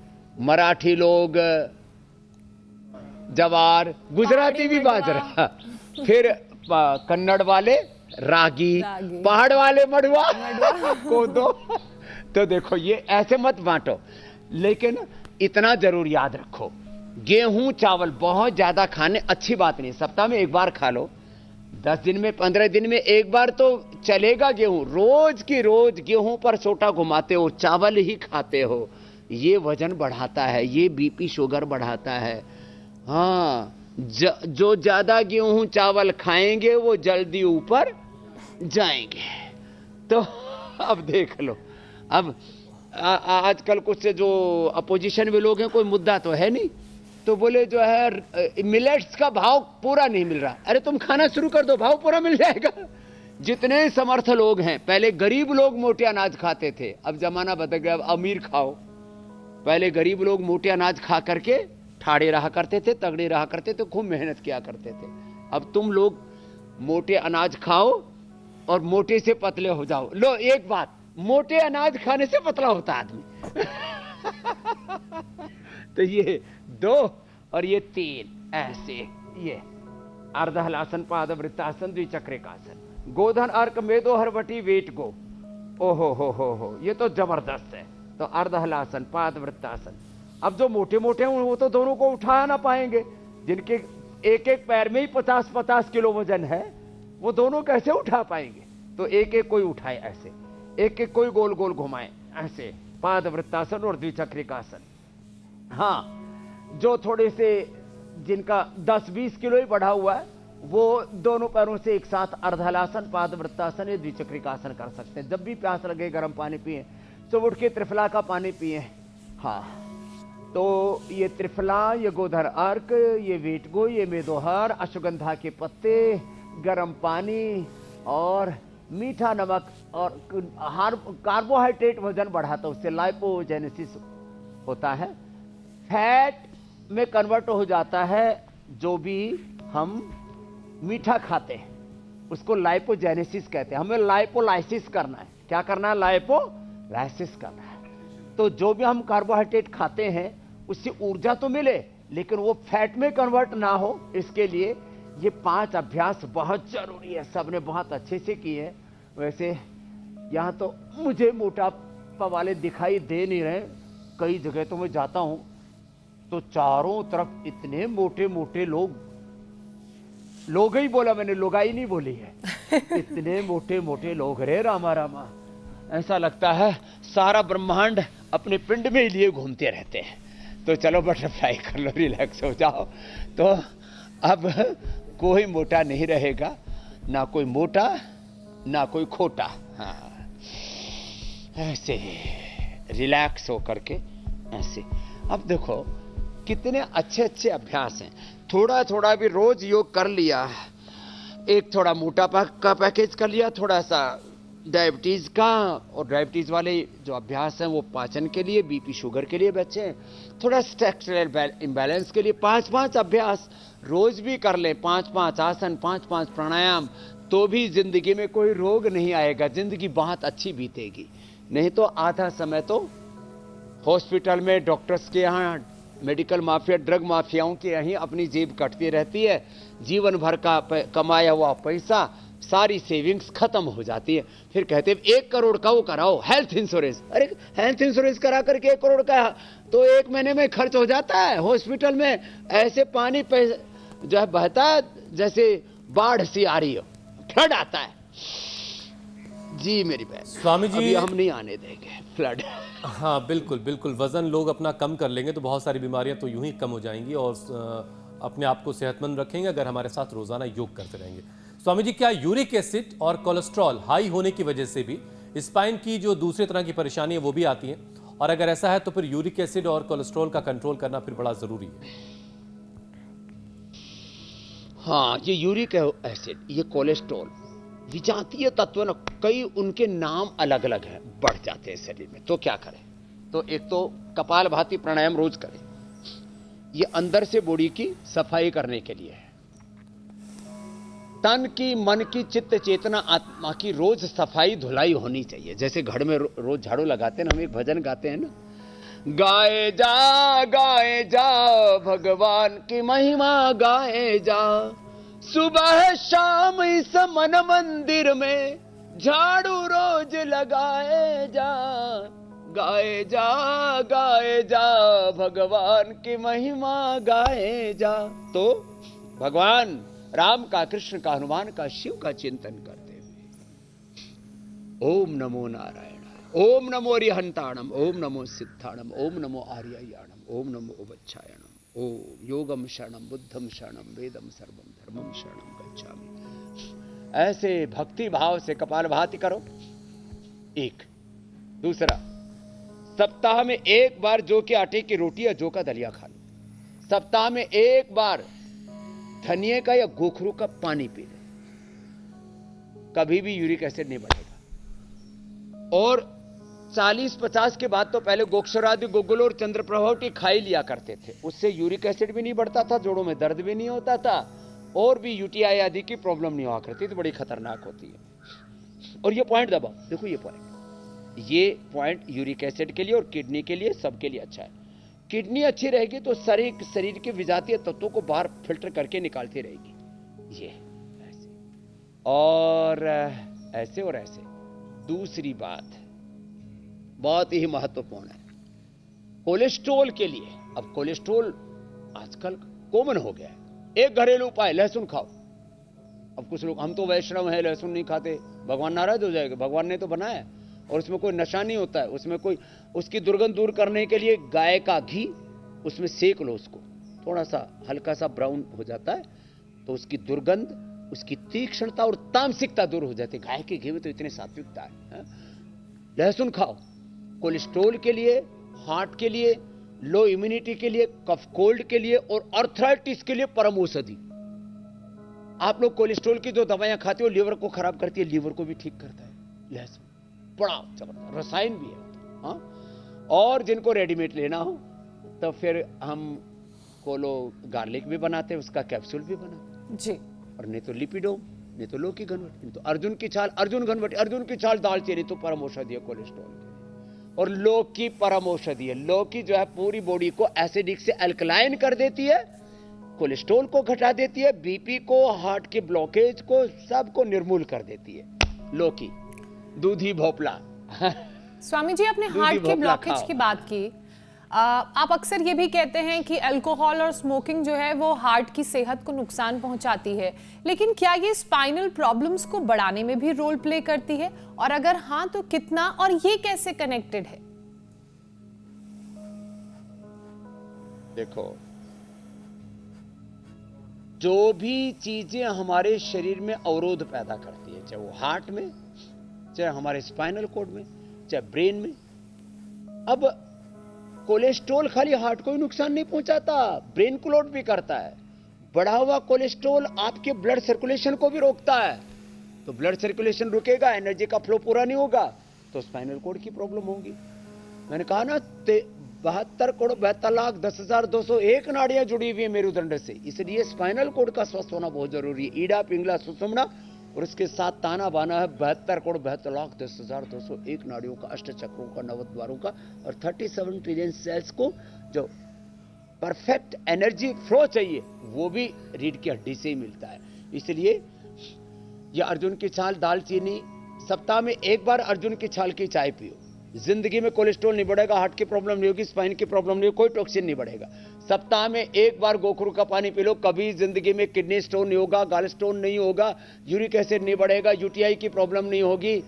मराठी लोग जवार, गुजराती भी बाजरा, फिर कन्नड़ वाले रागी, पहाड़ वाले मड़ुआ कोदो। तो देखो, ये ऐसे मत बांटो। लेकिन इतना जरूर याद रखो, गेहूं चावल बहुत ज्यादा खाने अच्छी बात नहीं। सप्ताह में एक बार खा लो, 10 दिन में 15 दिन में एक बार तो चलेगा। गेहूं रोज की रोज गेहूं पर सोटा घुमाते हो, चावल ही खाते हो, ये वजन बढ़ाता है, ये बीपी शुगर बढ़ाता है। हाँ, जो ज्यादा गेहूं चावल खाएंगे वो जल्दी ऊपर जाएंगे। तो अब देख लो, अब आजकल कुछ जो अपोजिशन में लोग हैं, कोई मुद्दा तो है नहीं, तो बोले जो है मिलेट्स का भाव पूरा नहीं मिल रहा। अरे तुम खाना शुरू कर दो, भाव पूरा मिल जाएगा। जितने समर्थ लोग हैं, पहले गरीब लोग मोटे अनाज खाते थे, अब जमाना बदल गया, अब अमीर खाओ। पहले गरीब लोग मोटे अनाज खा करके ठाड़े रहा करते थे, तगड़े रहा करते थे, खूब मेहनत किया करते थे। अब तुम लोग मोटे अनाज खाओ और मोटे से पतले हो जाओ। लो एक बात, मोटे अनाज खाने से पतला होता आदमी। तो ये 2 और ये 3 ऐसे, ये अर्धहलासन, पादवृत्तासन, द्विचक्रिकासन, गोधन अर्क मेदो हरवटी वेट गो। ओहो हो, ये तो जबरदस्त है। तो अर्धहलासन, पादवृत्तासन। अब जो मोटे मोटे हैं वो तो दोनों को उठा ना पाएंगे। जिनके एक एक पैर में ही 50-50 किलो वजन है, वो दोनों कैसे उठा पाएंगे? तो एक एक कोई उठाए ऐसे, एक एक कोई गोल गोल घुमाए ऐसे, पादवृत्तासन और द्विचक्रिकासन। हाँ, जो थोड़े से जिनका 10-20 किलो ही बढ़ा हुआ है, वो दोनों पैरों से एक साथ अर्धहलासन, पादवृत्तासन या द्विचक्रिकासन कर सकते हैं। जब भी प्यास लगे गर्म पानी पिए, तो उठ के त्रिफला का पानी पिए। हाँ, तो ये त्रिफला, ये गोधर अर्क, ये वेटगो, ये मेदोहर, अश्वगंधा के पत्ते, गर्म पानी और मीठा नमक। और कार्बोहाइड्रेट वजन बढ़ाता है, उससे लाइपोजेनेसिस होता है, फैट में कन्वर्ट हो जाता है। जो भी हम मीठा खाते हैं उसको लाइपोजेनेसिस कहते हैं। हमें लाइपोलाइसिस करना है। क्या करना है? लाइपोलाइसिस करना है। तो जो भी हम कार्बोहाइड्रेट खाते हैं उससे ऊर्जा तो मिले, लेकिन वो फैट में कन्वर्ट ना हो, इसके लिए ये 5 अभ्यास बहुत जरूरी है। सबने बहुत अच्छे से किए। वैसे यहाँ तो मुझे मोटा वाले दिखाई दे नहीं रहे। कई जगह तो मैं जाता हूं तो चारों तरफ इतने मोटे मोटे लोग ही बोला मैंने, लोगाई नहीं बोली है। इतने मोटे मोटे लोग रे रामा रामा, ऐसा लगता है सारा ब्रह्मांड अपने पिंड में ही लिए घूमते रहते हैं। तो चलो बटरफ्लाई कर लो, रिलैक्स हो जाओ। तो अब कोई मोटा नहीं रहेगा, ना कोई मोटा ना कोई खोटा। हाँ, ऐसे रिलैक्स हो करके ऐसे। अब देखो कितने अच्छे अच्छे अभ्यास हैं। थोड़ा थोड़ा भी रोज योग कर लिया, एक थोड़ा मोटापा का पैकेज कर लिया, थोड़ा सा डायबिटीज का, और डायबिटीज वाले जो अभ्यास हैं वो पाचन के लिए, बीपी शुगर के लिए बच्चे हैं, थोड़ा स्ट्रक्चरल इम्बैलेंस के लिए 5-5 अभ्यास रोज भी कर ले, 5-5 आसन, 5-5 प्राणायाम, तो भी जिंदगी में कोई रोग नहीं आएगा, जिंदगी बहुत अच्छी बीतेगी। नहीं तो आधा समय तो हॉस्पिटल में, डॉक्टर्स के यहाँ, मेडिकल माफिया, ड्रग माफियाओं के यहीं अपनी जेब कटती रहती है। जीवन भर का कमाया हुआ पैसा, सारी सेविंग्स खत्म हो जाती है। फिर कहते हैं 1 करोड़ का वो कराओ हेल्थ इंश्योरेंस। अरे हेल्थ इंश्योरेंस करा करके 1 करोड़ का तो 1 महीने में खर्च हो जाता है। हॉस्पिटल में ऐसे पानी जो है बहता है जैसे बाढ़ सी आ रही हो, फ्लड आता है। जी मेरी बहन, स्वामी जी, अभी हम नहीं आने देंगे फ्लड। हाँ बिल्कुल बिल्कुल, वजन लोग अपना कम कर लेंगे तो बहुत सारी बीमारियां तो यूं ही कम हो जाएंगी और अपने आप को सेहतमंद रखेंगे अगर हमारे साथ रोजाना योग करते रहेंगे। स्वामी जी, क्या यूरिक एसिड और कोलेस्ट्रॉल हाई होने की वजह से भी स्पाइन की जो दूसरी तरह की परेशानी है वो भी आती है? और अगर ऐसा है तो फिर यूरिक एसिड और कोलेस्ट्रॉल का कंट्रोल करना फिर बड़ा जरूरी है। हाँ, ये यूरिक एसिड, ये कोलेस्ट्रॉल विजातीय तत्व न, कई उनके नाम अलग अलग हैं, बढ़ जाते हैं शरीर में। तो क्या करें? तो एक तो कपालभाति प्राणायाम रोज करें, ये अंदर से बॉडी की सफाई करने के लिए है। तन की, मन की, चित्त चेतना, आत्मा की रोज सफाई धुलाई होनी चाहिए। जैसे घर में रोज झाड़ू लगाते हैं ना, हम एक भजन गाते हैं ना, गाए जा भगवान की महिमा गाए जा, सुबह शाम इस मन मंदिर में झाड़ू रोज लगाए जा, गाए जा भगवान की महिमा गाए जा। तो भगवान राम का, कृष्ण का, हनुमान का, शिव का चिंतन करते हुए ओम नमो नारायण, ओम नमो रिहंताणम, ओम नमो सिद्धाणम, ओम नमो आर्यायाणम, ओम नमो उवच्छायणम, ओम योगम शरणम बुद्धम शरणम वेदम सर्वम धर्मम शरणम गच्छामि। ऐसे भक्ति भाव से कपालभाति करो। एक दूसरा, सप्ताह में 1 बार जौ के आटे की रोटी या जौ का दलिया खा लो। सप्ताह में 1 बार धनिए का या गोखरू का पानी पी ले, कभी भी यूरिक एसिड नहीं बढ़ेगा। और 40-50 के बाद तो पहले गोक्षरादि, गुगुल और चंद्रप्रभाव टी खाई लिया करते थे, उससे यूरिक एसिड भी नहीं बढ़ता था, जोड़ों में दर्द भी नहीं होता था, और भी यूटीआई आदि की प्रॉब्लम नहीं हुआ करती, तो बड़ी खतरनाक होती है। और ये पॉइंट दबाओ, देखो ये पॉइंट यूरिक एसिड के लिए और किडनी के लिए, सबके लिए अच्छा है। किडनी अच्छी रहेगी तो शरीर के विजातीय तत्वों को बाहर फिल्टर करके निकालती रहेगी। ये ऐसे और ऐसे। दूसरी बात बहुत ही महत्वपूर्ण है, कोलेस्ट्रॉल के लिए। अब कोलेस्ट्रॉल आजकल कॉमन हो गया है। एक घरेलू उपाय, लहसुन खाओ। अब कुछ लोग, हम तो वैष्णव हैं, लहसुन नहीं खाते, भगवान नाराज हो जाएगा। भगवान ने तो बनाया और उसमें कोई नशा नहीं होता है, उसमें कोई, उसकी दुर्गंध दूर करने के लिए गाय का घी उसमें सेक लो, उसको थोड़ा सा हल्का सा ब्राउन हो जाता है तो उसकी दुर्गंध, उसकी तीक्ष्णता और तामसिकता दूर हो जाती है। गाय के घी में तो इतनी सात्विकता है। लहसुन खाओ, कोलेस्ट्रॉल के लिए, हार्ट के लिए, लो इम्यूनिटी के लिए, कफ कोल्ड के लिए और आर्थराइटिस के लिए परम औषधि। आप लोग कोलेस्ट्रॉल की जो दवाइयां खाते हो लिवर को खराब करती है, लिवर को भी ठीक करता है लहसुन, बड़ा जबरदस्त रसायन भी है। हाँ, और जिनको रेडीमेड लेना हो तो फिर हम कोलो गार्लिक भी बनाते हैं, उसका कैप्सूल भी बनाते जी। और नहीं तो लिपिडोम, नहीं तो लौकी घनवटी, नहीं तो अर्जुन की छाल, अर्जुन घनवटी, अर्जुन की छाल दालचीनी तो परम औषधि है कोलेस्ट्रॉल के लिए। और लौकी परम औषधि है। लौकी जो है पूरी बॉडी को एसिडिक से अल्कलाइन कर देती है, कोलेस्ट्रॉल को घटा देती है, बीपी को, हार्ट के ब्लॉकेज को, सबको निर्मूल कर देती है लौकी। दूधी भोपला स्वामी जी, आपने हार्ट के ब्लॉकेज की बात की। आप अक्सर ये भी कहते हैं कि अल्कोहल और स्मोकिंग जो है वो हार्ट की सेहत को नुकसान पहुंचाती है, लेकिन क्या ये स्पाइनल प्रॉब्लम्स को बढ़ाने में भी रोल प्ले करती है, और अगर हाँ तो कितना, और ये कैसे कनेक्टेड है? देखो, जो भी चीजें हमारे शरीर में अवरोध पैदा करती है, चाहे वो हार्ट में, चाहे हमारे स्पाइनल कॉर्ड में, चाहे ब्रेन में। अब कोलेस्ट्रॉल खाली हार्ट को ही नुकसान नहीं पहुंचाता, ब्रेन को लोड भी करता है। बढ़ा हुआ कोलेस्ट्रॉल आपके ब्लड सर्कुलेशन को भी रोकता है, तो ब्लड सर्कुलेशन रुकेगा, एनर्जी का फ्लो पूरा नहीं होगा, तो स्पाइनल कॉर्ड की प्रॉब्लम होगी। मैंने कहा ना, 72,72,10,201 नाड़ियां जुड़ी हुई है मेरुदंड से, इसलिए स्पाइनल कॉर्ड का स्वस्थ होना बहुत जरूरी है। ईड़ा, पिंगला, सुषुम्ना और उसके साथ ताना बाना है 72,72,10,201 नाड़ियों का, अष्ट चक्रों का, नवद्वारों का और 37 ट्रिलियन सेल्स को जो परफेक्ट एनर्जी फ्लो चाहिए वो भी रीढ़ की हड्डी से ही मिलता है। इसलिए यह अर्जुन की छाल, दालचीनी, सप्ताह में एक बार अर्जुन की छाल की चाय पियो। जिंदगी में कोलेस्ट्रॉल नहीं बढ़ेगा, हार्ट की प्रॉब्लम नहीं होगी, स्पाइन की प्रॉब्लम नहीं होगी, कोई टॉक्सिन नहीं बढ़ेगा। सप्ताह में एक बार गोखरू का पानी पी लो, कभी जिंदगी में किडनी स्टोन नहीं होगा, गॉल स्टोन नहीं होगा, यूरिक एसिड नहीं बढ़ेगा, यूटीआई की प्रॉब्लम नहीं होगी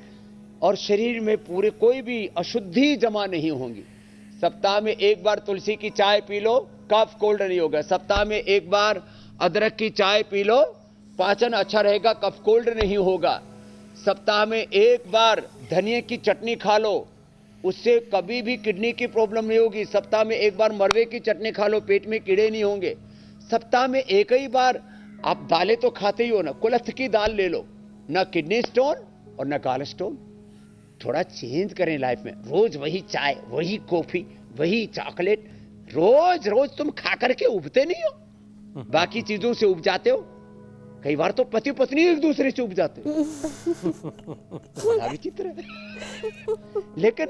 और शरीर में पूरे कोई भी अशुद्धि जमा नहीं होंगी। सप्ताह में एक बार तुलसी की चाय पी लो, कफ कोल्ड नहीं होगा। सप्ताह में एक बार अदरक की चाय पी लो, पाचन अच्छा रहेगा, कफ कोल्ड नहीं होगा। सप्ताह में एक बार धनिया की चटनी खा लो, उससे कभी भी किडनी की प्रॉब्लम नहीं होगी। सप्ताह में एक बार मरवे की चटनी खा लो, पेट में कीड़े नहीं होंगे। सप्ताह में एक ही बार आप दालें तो खाते ही हो ना, कुल्थ की दाल ले लो, ना किडनी स्टोन और ना गॉल स्टोन। थोड़ा चेंज करें लाइफ में, रोज वही चाय, वही कॉफी, वही चॉकलेट, रोज रोज तुम खा करके उबते नहीं हो, बाकी चीजों से उब जाते हो। कई बार तो पति पत्नी एक दूसरे से उब जाते हो, बड़ा विचित्र है। लेकिन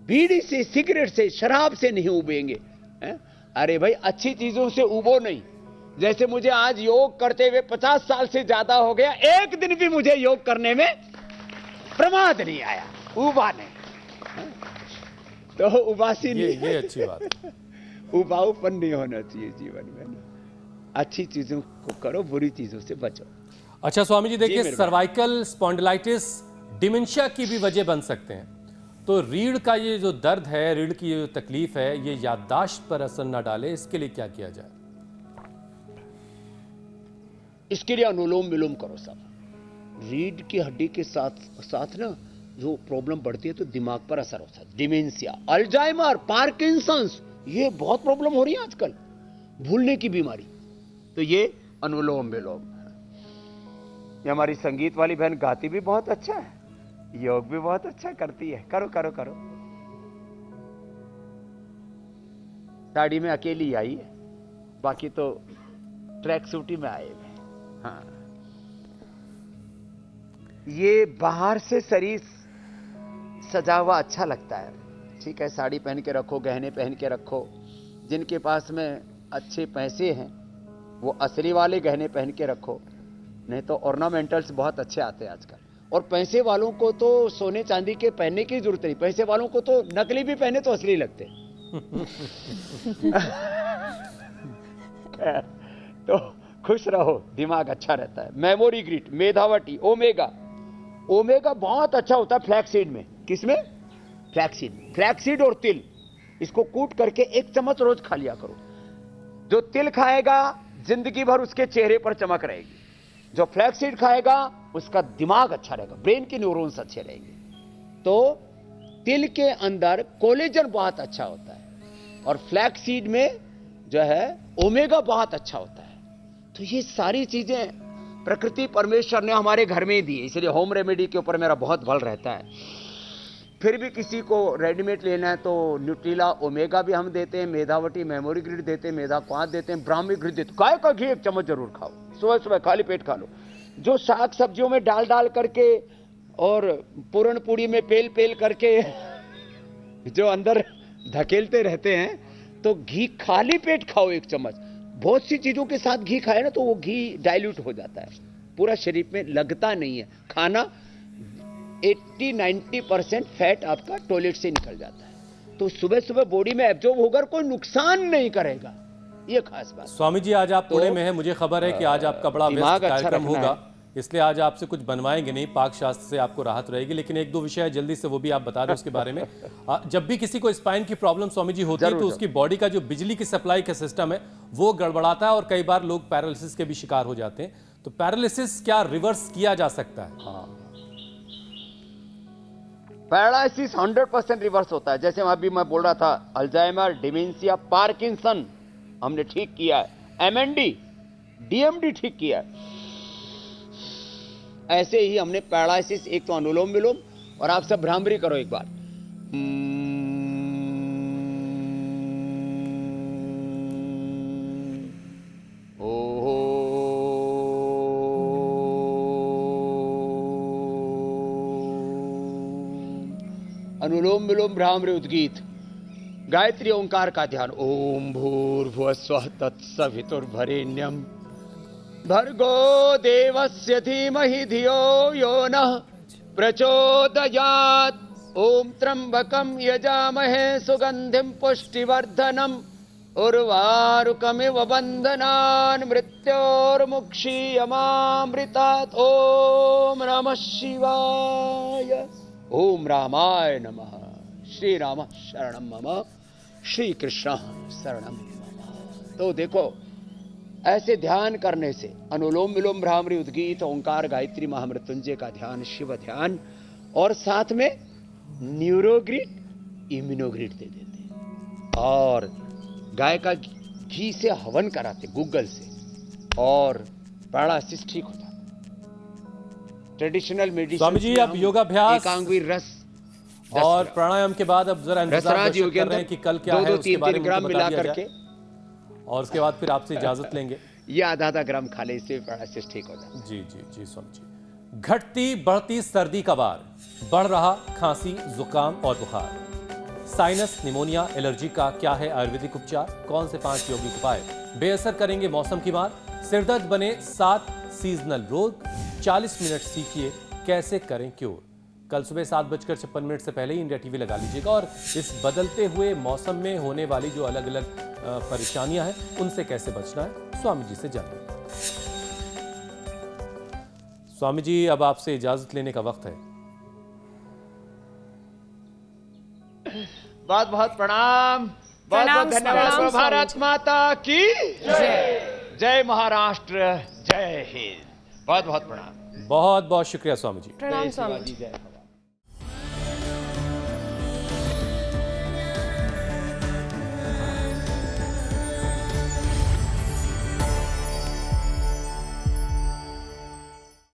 बीड़ी से, सिगरेट से, शराब से नहीं उबेंगे। अरे भाई, अच्छी चीजों से उबो नहीं। जैसे मुझे आज योग करते हुए 50 साल से ज्यादा हो गया, एक दिन भी मुझे योग करने में प्रमाद नहीं आया, उबा नहीं। तो उबासी नहीं, ये अच्छी बात है। उबाऊपन नहीं होना चाहिए जीवन में। अच्छी चीजों को करो, बुरी चीजों से बचो। अच्छा स्वामी जी, देखिए, सर्वाइकल स्पॉन्डिलाइटिस डिमेंशिया की भी वजह बन सकते हैं, तो रीढ़ का ये जो दर्द है, रीढ़ की जो तकलीफ है, ये याददाश्त पर असर न डाले, इसके लिए क्या किया जाए? इसके लिए अनुलोम विलोम करो सब। रीढ़ की हड्डी के साथ साथ ना जो प्रॉब्लम बढ़ती है तो दिमाग पर असर होता है। डिमेंशिया, अल्जाइमर, पार्किंसंस, ये बहुत प्रॉब्लम हो रही है आजकल, भूलने की बीमारी। तो ये अनुलोम विलोम। ये हमारी संगीत वाली बहन गाती भी बहुत अच्छा है, योग भी बहुत अच्छा करती है। करो करो करो। साड़ी में अकेली आई है, बाकी तो ट्रैक सूटी में आए हुए। हाँ, ये बाहर से शरीर सजा हुआ अच्छा लगता है, ठीक है, साड़ी पहन के रखो, गहने पहन के रखो। जिनके पास में अच्छे पैसे हैं वो असली वाले गहने पहन के रखो, नहीं तो ऑर्नामेंटल्स बहुत अच्छे आते हैं आजकल। और पैसे वालों को तो सोने चांदी के पहनने की जरूरत नहीं, पैसे वालों को तो नकली भी पहने तो असली लगते। तो खुश रहो, दिमाग अच्छा रहता है। Memory grit, मेधावटी, omega. ओमेगा बहुत अच्छा होता है फ्लैक्सीड में। किसमें? फ्लैक्सीड। फ्लैक्सीड और तिल, इसको कूट करके 1 चम्मच रोज खा लिया करो। जो तिल खाएगा जिंदगी भर उसके चेहरे पर चमक रहेगी, जो फ्लैक्सीड खाएगा उसका दिमाग अच्छा रहेगा, ब्रेन के न्यूरॉन्स अच्छे रहेंगे। तो तिल के अंदर कोलेजन बहुत अच्छा होता है और फ्लैक्सीड में जो है ओमेगा बहुत अच्छा होता है। तो ये सारी चीजें प्रकृति परमेश्वर ने हमारे घर में ही दी है, इसलिए होम रेमेडी के ऊपर मेरा बहुत बल रहता है। फिर भी किसी को रेडीमेड लेना है तो न्यूट्रीला ओमेगा भी हम देते हैं, मेधावटी मेमोरी ग्रिड देते हैं, मेधा क्वाथ देते हैं, ब्राह्मी ग्रिड देते हैं। गाय का घी 1 चम्मच जरूर खाओ, सुबह सुबह खाली पेट खा लो। जो साग सब्जियों में डाल करके और पूरन पूड़ी में पेल करके जो अंदर धकेलते रहते हैं, तो घी खाली पेट खाओ 1 चम्मच। बहुत सी चीजों के साथ घी खाए ना तो वो घी डाइल्यूट हो जाता है, पूरा शरीर में लगता नहीं है। खाना 80-90% फैट आपका टॉयलेट से निकल जाता है, तो सुबह सुबह बॉडी में एब्जॉर्ब होकर कोई नुकसान नहीं करेगा, ये खास बात। स्वामी जी आज आप पुणे में हैं, मुझे खबर है कि आज आपका बड़ा व्यस्त कार्यक्रम होगा, इसलिए आज आपसे कुछ बनवाएंगे नहीं, पाक शास्त्र से आपको राहत रहेगी, लेकिन एक दो विषय है जल्दी से वो भी आप बता दें उसके बारे में। जब भी किसी को स्पाइन की प्रॉब्लम स्वामी जी होती है तो उसकी बॉडी का जो बिजली की सप्लाई का सिस्टम है वो गड़बड़ाता है और कई बार लोग पैरालिसिस के भी शिकार हो जाते हैं। तो पैरालिसिस क्या रिवर्स किया जा सकता है? पैरालिसिस 100% रिवर्स होता है। जैसे अभी मैं बोल रहा था, अल्जाइमर, डिमेंशिया, पार्किंसन हमने ठीक किया है, MND, DMD ठीक किया है। ऐसे ही हमने पैरालिसिस, एक तो अनुलोम विलोम, और आप सब भ्रामरी करो एक बार, अनुलोम विलोम भ्रामरी उद्गीत, गायत्री ओंकार का ध्यान, ओम भूर्भुवः स्वः तत्सवितुर्वरेण्यं भर्गो देवस्य धीमहि धियो यो नः प्रचोदयात्, ओम त्र्यंबकं यजामहे सुगंधिं पुष्टिवर्धनम् उर्वारुकमिव बन्धनान् मृत्योर्मुक्षीयमामृतात्। ओम नमः शिवाय, ओम रामाय नमः, श्री राम शरणं मम, श्री कृष्ण शरणं मम। तो देखो, ऐसे ध्यान करने से अनुलोम विलोम भ्रामरी उद्गीत, ओंकार, गायत्री, महामृत्युंजय का ध्यान, शिव ध्यान, और साथ में न्यूरोग्रिड, इम्यूनोग्रिड दे देते, और गाय का घी से हवन कराते गूगल से, और पैरालिसिस ठीक हो जाता। ट्रेडिशनल मेडिसिन स्वामी जी अब योगाभ्यास, एकांगी रस और प्राणायाम के बाद अब जरा इंतजार कर रहे हैं कि कल क्या है उसके बारे में ग्राम मिला करके, और उसके बाद फिर आपसे इजाजत लेंगे। ये आधा ग्राम खा ले, इससे पैरालिसिस ठीक हो जाता है। जी जी जी स्वामी जी। घटती बढ़ती सर्दी का वार, बढ़ रहा खांसी, जुकाम और बुखार, साइनस, निमोनिया, एलर्जी का क्या है आयुर्वेदिक उपचार? कौन से 5 यौगिक उपाय बेअसर करेंगे मौसम की मार? सिरदर्द बने 7 सीजनल रोग, 40 मिनट सीखिए कैसे करें क्योर। कल सुबह 7:56 से पहले ही इंडिया टीवी लगा लीजिएगा और इस बदलते हुए मौसम में होने वाली जो अलग अलग परेशानियां हैं उनसे कैसे बचना है स्वामी जी से जानिए। स्वामी जी अब आपसे इजाजत लेने का वक्त है। बहुत बहुत प्रणाम, बहुत बहुत धन्यवाद। भारत माता की जय, जय महाराष्ट्र, जय हिंद। बहुत बहुत प्रणाम, बहुत बहुत शुक्रिया स्वामी जी। प्रणाम स्वामी जी। जय